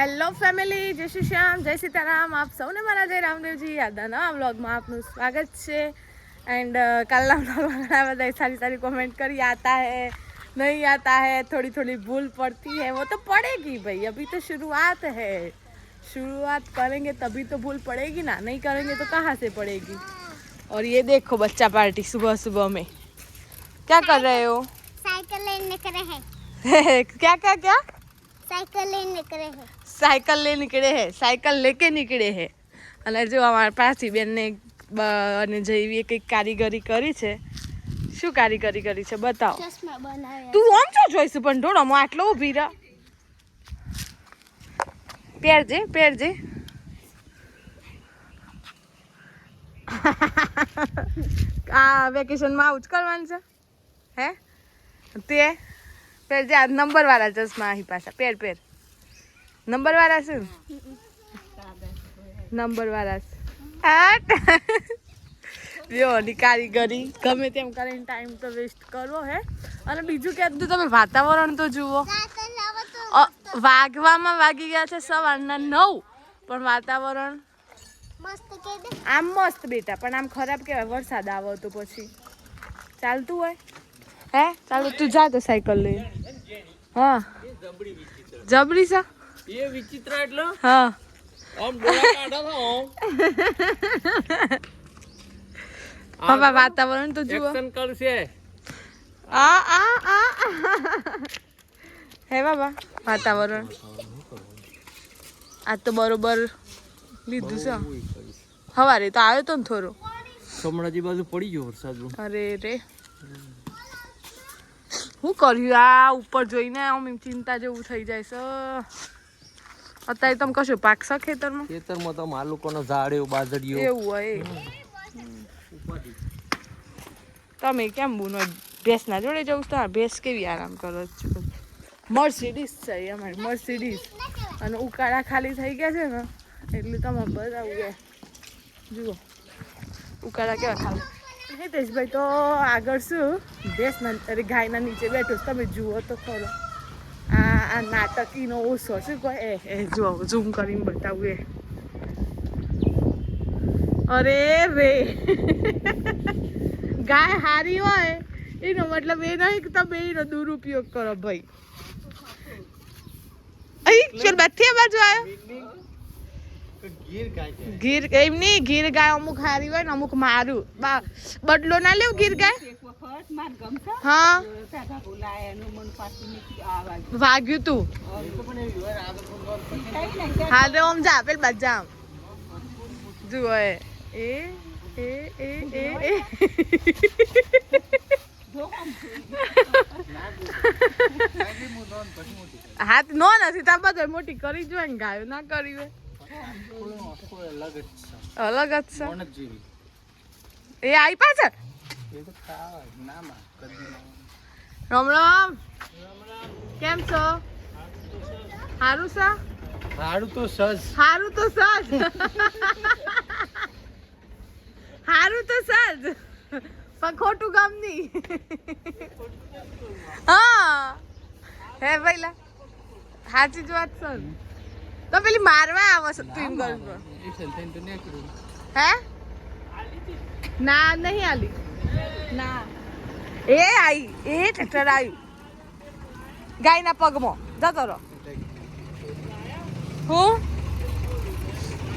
Hello family, જય શ્રી શ્યામ, જય સીતારામ. આપ સૌને મારા જય રામદેવજી યાદના નવા વ્લોગમાં આપનું સ્વાગત છે. એન્ડ કાલના વ્લોગમાં બધા સારી कमेंट करी, आता है नहीं आता है, थोड़ी थोड़ी भूल पड़ती है, वो तो पड़ेगी भाई, अभी तो शुरुआत है, शुरुआत करेंगे तभी तो भूल पड़ेगी ना, नहीं करेंगे तो कहाँ से पड़ेगी. और ये देखो बच्चा पार्टी सुबह सुबह में क्या कर रहे हो? साइकिल लेने निकले हैं. क्या क्या क्या? साइकिल लेने निकले हैं. સાયકલ લઈ નીકળે હે, સાયકલ લેકે નીકળે હે. અને જો અમારા પાછી બેનને અને જઈવીએ કંઈક કારીગરી કરી છે. શું કારીગરી કરી છે બતાવો. ચશ્મા બનાવ્યા. તું આમ છો જોઈશું પણ ઢોળો હું આટલો ઊભી રહા. પહેરજે પહેરજે. આ વેકેશનમાં આવું જ કરવાનું છે હે? તે પહેરજે. આ નંબરવાળા ચશ્મા અહીં પાછા પહેર પહેર. નંબર વાળા છે, નંબર વાળા છે. કારીગરી ગમે તેમ કરીને ટાઈમ તો વેસ્ટ કરવો હે. અને બીજું કે તમે વાતાવરણ તો જુઓ, વાગવામાં વાગી ગયા છે સવારના 9, પણ વાતાવરણ આમ મસ્ત બેટા, પણ આમ ખરાબ કહેવાય. વરસાદ આવે તો પછી ચાલતું હોય હે. ચાલો તું જા તો સાયકલ લઈ. હા જબરી છે ये विचित्र એટલે હા આમ ડોળા કાઢા તો બાબા વાતાવરણ તો જુઓ. એક્શન કરશે આ આ આ હે બાબા વાતાવરણ. આ તો બરોબર લીધું છે. સવારે તો આવ્યો તો ને થોડો. સમણાજી બાજુ પડી ગયો વરસાદ. અરે રે શું કર્યું આ ઉપર જોઈને આમ ચિંતા જેવું થઈ જાય છે. અત્યારે તમે કશું પાકશો ખેતરમાં? ખેતરમાં તો આ લોકોનો ઝાડ્યો બાજરીઓ એવું હોય. તમે કેમ બોનો ભેંસના જોડે જવું તો? ભેંસ કેવી આરામ કરો છો? મર્સિડીઝ છે અમારી, મર્સિડીઝ. અને ઉકાળા ખાલી થઈ ગયા છે ને એટલે તમે બતાવું ગયા જુઓ ઉકાળા કેવા ખાલી. હિતેશભાઈ તો આગળ શું ભેંસના અરે ગાયના નીચે બેઠો છે, તમે જુઓ તો ખરો. આ નાટકીનો ઓછો શું કહે એ જુઓ, ઝૂમ કરીને બતાવું એ. અરે રે ગાય હારી હોય એનો મતલબ એ નહીં કે તમે એનો દુરુપયોગ કરો ભાઈ. અહીં ચલ બધી બાજુ આવ્યો. ગીર એમ નહીં, ગીર ગાય અમુક હારી હોય ને અમુક મારું. બદલો ના લેવું ગીર ગાય. હા વાગ્યું તું. હા તો આમ જા પેલ બાદ જા જુઓ એ એ એ એ એ હાથ નો નથી તા બધો મોટી કરી જોઈએ ને ગાયો ના કરી હોય. અલગ જ છે એ આઈ પાછળ. રામ રામ, કેમ છો? હારું છે? હાડું તો સજ, હારું તો સજ, હારું તો સજ, પણ ખોટું કામ નહીં. હા હે ભાઈલા સાચી જ વાત છે. તો પેલી મારવા આવે છે તું એમ કરું હે? ના નહીં આલી ના. એ આઈ એ ટ્રેક્ટર આવ્યું ગાયના પગમાં જતો રહો. હું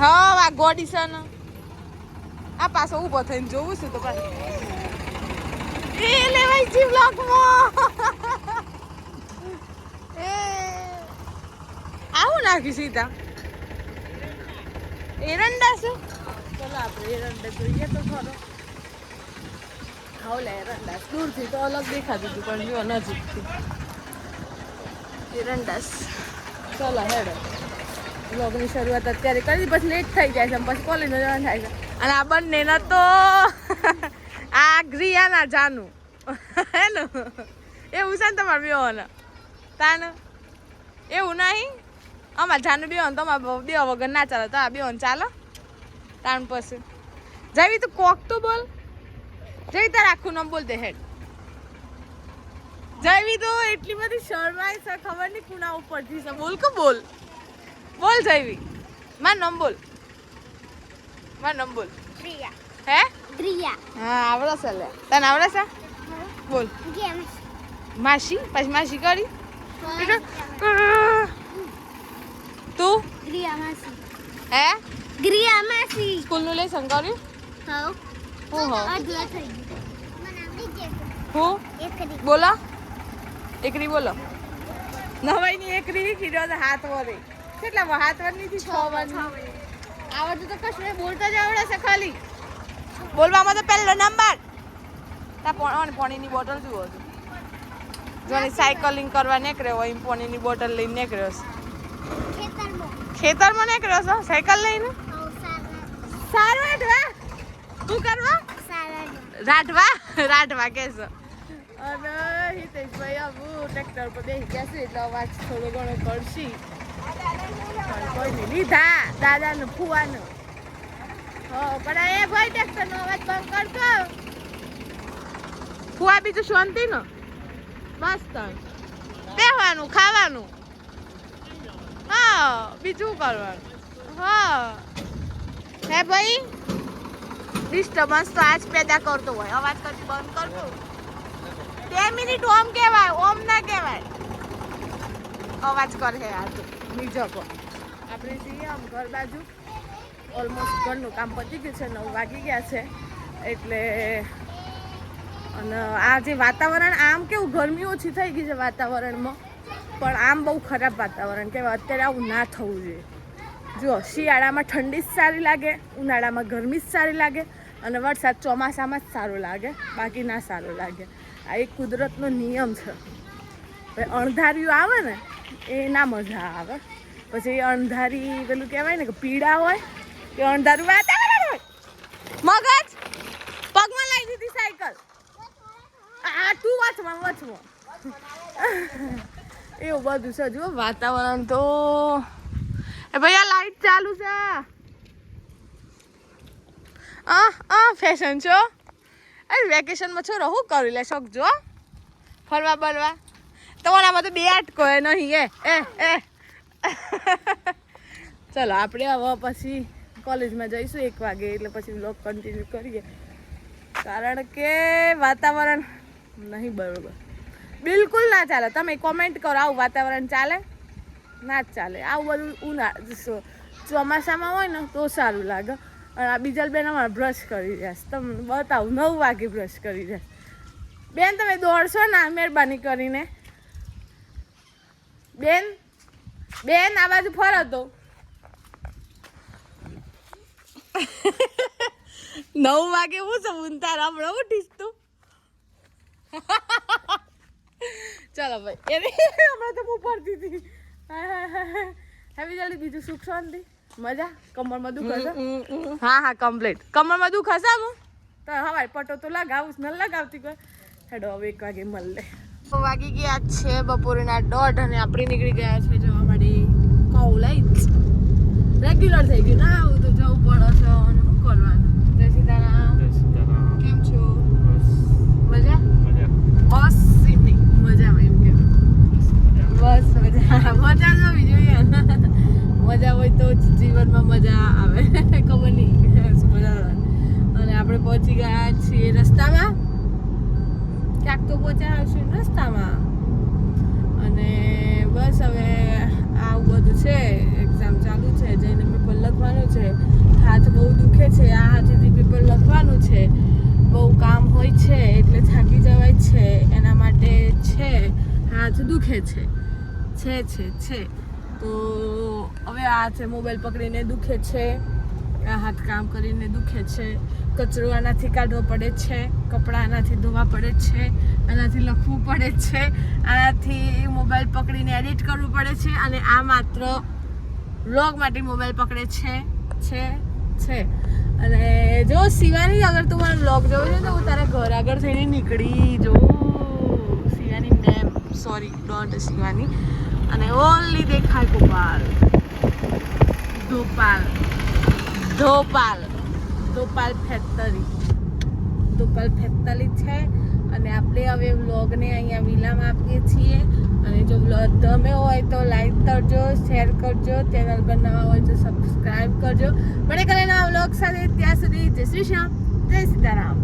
હા આ ગોડી છે ને આ પાછો ઊભો થઈને જોવું છું તો પાછું એ લેવાય છે બ્લોકમાં. એ આવું નાખ્યું સીતા એરંડા છે. ચલો આપણે એરંડા જોઈએ તો ખરો. હાવ લે એરંડા દૂરથી તો અલગ દેખાતું હતું પણ જો નજીકથી એરંડાસ. ચલો હેડો બ્લોગની શરૂઆત અત્યારે કરી, પછી લેટ થઈ જાય છે પછી કોલેજમાં જવાનું થાય છે. અને આ બંનેના તો આ ગ્રિયાના જાનું હે ને એવું છે ને તમારે બેવાના તાને એવું નહીં. અમારે જાનું બેવાનું તમારે બે વગર ના ચાલે, તો આ બેવાનું ચાલો તાણ પછી. જવી તું કોક તો બોલ. જઈ તાર આખું નામ બોલ દે હેડ. જવી તો એટલી બધી શરમાય છે ખબર નહીં કુના ઉપરથી છે. બોલ કે બોલ. બોલ જયવી માર નામ બોલ પ્રિયા હે પ્રિયા હા આવડે છે લે તને આવડે છે બોલ ગેમ માસી પછી માસી કરી તું ગ્રિયા માસી હે ગ્રિયા માસી સ્કૂલનું લેસન કર્યું હા હું હો અડધું થઈ ગયું મને આવડી ગયું હું એકરી બોલો એકરી બોલો નવાઈની એકરી કીધો તો હાથ વરે કેટલા હાથ વરની થી 6 વરની આવડતું તો કશું નહીં બોલતા જ આવડે છે ખાલી બોલવામાં તો પહેલો નંબર તા પાણીની બોટલ જુઓ છો જોની સાયકલિંગ કરવા નીકળ્યો હોય એમ પાણીની બોટલ લઈને નીકળ્યો છે ખેતરમાં નીકળ્યો છો સાયકલ લઈને સારું રાઠવા શું કરવા રાઠવા કે છે અને હિતેશભાઈ આવું ટ્રેક્ટર પર બેસી ગયા છે એટલે અવાજ થોડો ઘણો કરશી પણ કોઈ નહીં લીધા દાદાનું ફુવાનું પણ એ ભાઈ ટ્રેક્ટરનો અવાજ બંધ કરતો ફુવા બીજું શાંતિ ને બસ તન બેહવાનું ખાવાનું હા બીજું કરવાનું હા હે ભાઈ ડિસ્ટર્બન્સ તો આજ પેદા કરતો હોય અવાજ કરતી બંધ કરતો 2 મિનિટ ઓમ કહેવાય ઓમ ના કહેવાય અવાજ કરે આ તો બીજો કો આપણે જઈએ આમ ઘર બાજુ ઓલમોસ્ટ ઘરનું કામ પતી ગયું છે 9 વાગી ગયા છે એટલે અને આ જે વાતાવરણ આમ કેવું ગરમી ઓછી થઈ ગઈ છે વાતાવરણમાં પણ આમ બહુ ખરાબ વાતાવરણ કહેવાય અત્યારે આવું ના થવું જોઈએ જો શિયાળામાં ઠંડી જ સારી લાગે ઉનાળામાં ગરમી જ સારી લાગે અને વરસાદ ચોમાસામાં જ સારો લાગે બાકી ના સારો લાગે આ એક કુદરતનો નિયમ છે અણધાર્યું આવે ને એ ના મજા આવે પછી અણધારી પેલું કહેવાય ને કે પીડા હોય એ અણધારું વાતાવરણ હોય મગજ પગમાં લાવી દીધી સાયકલ આ તું વચમાં એવું બધું છે જુઓ વાતાવરણ તો એ ભાઈ આ લાઈટ ચાલુ છે ફેશન છો અરે વેકેશનમાં છો રહું કરી લે શકજો ફરવા બરવા તમારામાં તો બે આટકો એ નહીં એ ચલો આપણે હવે પછી કોલેજમાં જઈશું 1 વાગે એટલે પછી વ્લોગ કન્ટિન્યુ કરીએ કારણ કે વાતાવરણ નહીં બરોબર બિલકુલ ના ચાલે તમે કોમેન્ટ કરો આવું વાતાવરણ ચાલે ના જ ચાલે આવું બધું ચોમાસામાં હોય ને તો સારું લાગે અને આ બીજા બેન અમારે બ્રશ કરી રહ્યા છે તમને બતાવું 9 વાગે બ્રશ કરી રહ્યા બેન તમે દોડશો ના મહેરબાની કરીને બેન આ બાજુ ફરો તો 9 વાગે હું છું ઉંતાર હમણાં ઉઠીશ તું ચાલો ભાઈ એને હમણાં તો હું પડતી હતી હેવી જલ્દી બીજું સુખ શાંતિ મજા કમરમાં દુખ હશે હા કમ્પ્લીટ કમરમાં દુખ હશે હું તો હવાય પટો તો લગાવું ન લગાવતી કોઈ હેડો હવે 1 વાગે મળે વાગી ગયા છે બપોરના 1:30 અને આપણે નીકળી ગયા છે જવા માટે કોલેજ રેગ્યુલર થઈ ગયું ના આવું તો જવું પડે છે અને શું કરવાનું જય સીતારામ કેમ છો મજા બસ એમની મજામાં એમ કે બસ મજા જ હોવી જોઈએ મજા હોય તો જ જીવનમાં મજા આવે ખબર નહીં મજા અને આપણે પહોંચી ગયા છીએ રસ્તામાં ક્યાંક તો પહોંચ્યા હશું રસ્તામાં અને બસ હવે આવું બધું છે એક્ઝામ ચાલુ છે જઈને પેપર લખવાનું છે હાથ બહુ દુખે છે આ હાથેથી પેપર લખવાનું છે બહુ કામ હોય છે એટલે થાકી જવાય છે એના માટે છે હાથ દુખે છે તો હવે આ છે મોબાઈલ પકડીને દુખે છે આ હાથ કામ કરીને દુખે છે કચરો આનાથી કાઢવો પડે છે કપડાં આનાથી ધોવા પડે છે આનાથી લખવું પડે છે આનાથી મોબાઈલ પકડીને એડિટ કરવું પડે છે અને આ માત્ર વ્લોગ માટે મોબાઈલ પકડે છે અને જો શિવાની અગર તું મારો વ્લોગ જોવો છે તો હું તારા ઘર આગળ થઈને નીકળી જો Shivani ma'am sorry don't Shivani અને ઓનલી દેખાય ધોપાલ ફેક્ટરી છે અને આપણે હવે વ્લોગને અહીંયા વિલામ આપીએ છીએ અને જો બ્લોગ ગમે હોય તો લાઈક કરજો, શેર કરજો, ચેનલ પર નવા હોય તો સબસ્ક્રાઇબ કરજો. મળે કરે નવા બ્લોગ સાથે. ત્યાં સુધી જય શ્રી શ્યામ, જય સીતારામ.